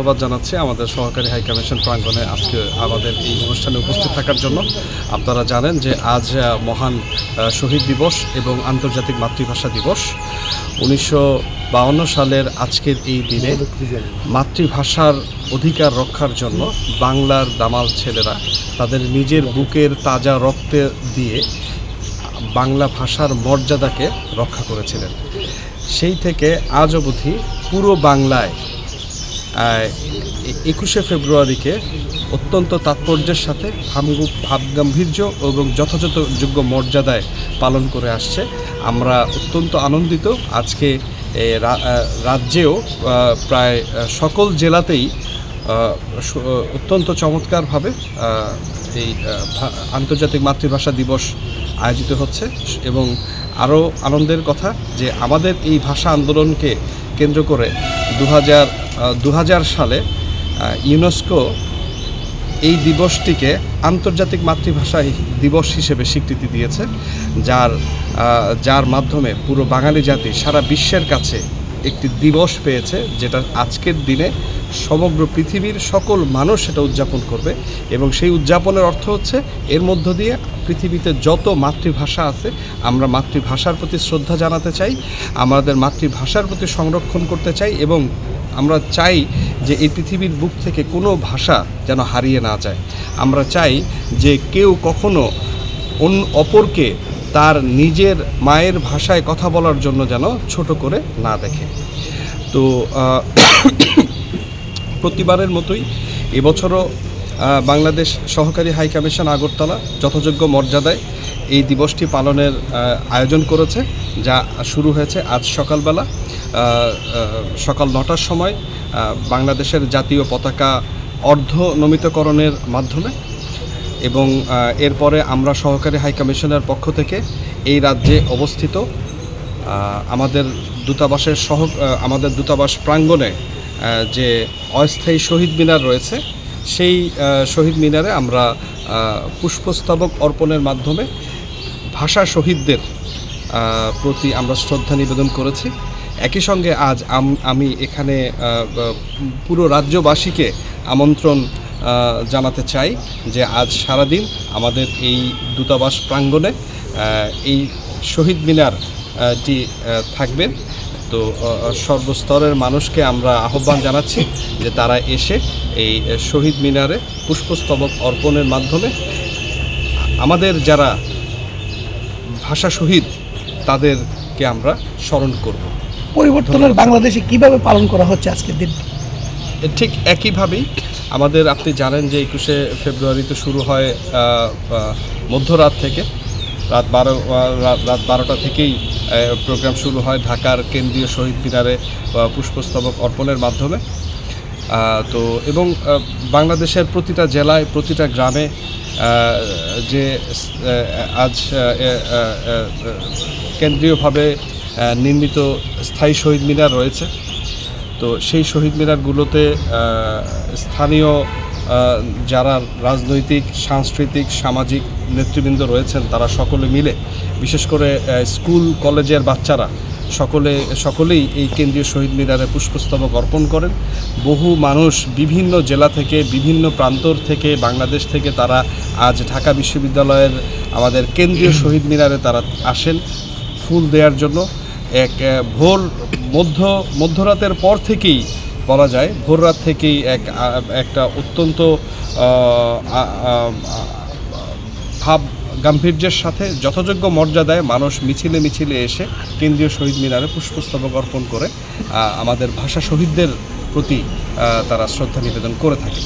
ধন্যবাদ জানাচ্ছি আমাদের সহকারী হাইকমিশন প্রাঙ্গণে আজকে আমাদের এই অনুষ্ঠানে উপস্থিত থাকার জন্য। আপনারা জানেন যে আজ মহান শহীদ দিবস এবং আন্তর্জাতিক মাতৃভাষা দিবস। 1952 সালের আজকের এই দিনে মাতৃভাষার অধিকার রক্ষার জন্য বাংলার দামাল ছেলেরা তাদের নিজের বুকের তাজা রক্তে দিয়ে বাংলা ভাষার মর্যাদাকে রক্ষা করেছিলেন। সেই থেকে আজ অবধি পুরো বাংলায় 21শে ফেব্রুয়ারিকে অত্যন্ত তাৎপর্যের সাথে ভাবগাম্ভীর্য এবং যথাযথ যোগ্য মর্যাদায় পালন করে আসছে। আমরা অত্যন্ত আনন্দিত। আজকে রাজ্যেও প্রায় সকল জেলাতেই অত্যন্ত চমৎকারভাবে এই আন্তর্জাতিক মাতৃভাষা দিবস আয়োজিত হচ্ছে। এবং আরও আনন্দের কথা যে আমাদের এই ভাষা আন্দোলনকে কেন্দ্র করে 2000 সালে ইউনেস্কো এই দিবসটিকে আন্তর্জাতিক মাতৃভাষা দিবস হিসেবে স্বীকৃতি দিয়েছে, যার মাধ্যমে পুরো বাঙালি জাতি সারা বিশ্বের কাছে একটি দিবস পেয়েছে, যেটা আজকের দিনে সমগ্র পৃথিবীর সকল মানুষ সেটা উদযাপন করবে। এবং সেই উদযাপনের অর্থ হচ্ছে এর মধ্য দিয়ে পৃথিবীতে যত মাতৃভাষা আছে আমরা মাতৃভাষার প্রতি শ্রদ্ধা জানাতে চাই, আমাদের মাতৃভাষার প্রতি সংরক্ষণ করতে চাই এবং আমরা চাই যে এই পৃথিবীর বুক থেকে কোনো ভাষা যেন হারিয়ে না যায়। আমরা চাই যে কেউ কখনো অপরকে তার নিজের মায়ের ভাষায় কথা বলার জন্য যেন ছোট করে না দেখে। তো প্রতিবারের মতোই এবছরও বাংলাদেশ সহকারী হাইকমিশন আগরতলা যথাযোগ্য মর্যাদায় এই দিবসটি পালনের আয়োজন করেছে, যা শুরু হয়েছে আজ সকালবেলা সকাল 9টার সময় বাংলাদেশের জাতীয় পতাকা অর্ধনমিতকরণের মাধ্যমে। এবং এরপরে আমরা সহকারী হাইকমিশনের পক্ষ থেকে এই রাজ্যে অবস্থিত আমাদের দূতাবাস প্রাঙ্গণে যে অস্থায়ী শহীদ মিনার রয়েছে, সেই শহীদ মিনারে আমরা পুষ্পস্তবক অর্পণের মাধ্যমে ভাষা শহীদদের প্রতি আমরা শ্রদ্ধা নিবেদন করেছি। একই সঙ্গে আজ আমি এখানে পুরো রাজ্যবাসীকে আমন্ত্রণ জানাতে চাই যে আজ সারাদিন আমাদের এই দূতাবাস প্রাঙ্গণে এই শহীদ মিনারটি থাকবেন। তো সর্বস্তরের মানুষকে আমরা আহ্বান জানাচ্ছি যে তারা এসে এই শহীদ মিনারে পুষ্পস্তবক অর্পণের মাধ্যমে আমাদের যারা ভাষা শহীদ তাদেরকে আমরা স্মরণ করব। পরিবর্তনের বাংলাদেশে কিভাবে পালন করা হচ্ছে আজকের দিন? ঠিক একইভাবেই আমাদের, আপনি জানেন যে 21শে ফেব্রুয়ারিতে শুরু হয় মধ্যরাত থেকে, রাত 12টা থেকেই প্রোগ্রাম শুরু হয় ঢাকার কেন্দ্রীয় শহীদ মিনারে পুষ্পস্তবক অর্পণের মাধ্যমে। তো এবং বাংলাদেশের প্রতিটা জেলায় প্রতিটা গ্রামে যে আজ কেন্দ্রীয়ভাবে নির্মিত স্থায়ী শহীদ মিনার রয়েছে, তো সেই শহীদ মিনারগুলোতে স্থানীয় যারা রাজনৈতিক, সাংস্কৃতিক, সামাজিক নেতৃবৃন্দ রয়েছেন তারা সকলে মিলে, বিশেষ করে স্কুল কলেজের বাচ্চারা সকলেই এই কেন্দ্রীয় শহীদ মিনারে পুষ্পস্তবক অর্পণ করেন। বহু মানুষ বিভিন্ন জেলা থেকে, বিভিন্ন প্রান্তর থেকে, বাংলাদেশ থেকে তারা আজ ঢাকা বিশ্ববিদ্যালয়ের আমাদের কেন্দ্রীয় শহীদ মিনারে তারা আসেন ফুল দেওয়ার জন্য। মধ্যরাতের পর থেকেই বলা যায়, ভোররাত থেকেই একটা অত্যন্ত ভাব গাম্ভীর্যের সাথে যথাযোগ্য মর্যাদায় মানুষ মিছিলে মিছিলে এসে কেন্দ্রীয় শহীদ মিনারে পুষ্পস্তবক অর্পণ করে আমাদের ভাষা শহীদদের প্রতি তারা শ্রদ্ধা নিবেদন করে থাকে।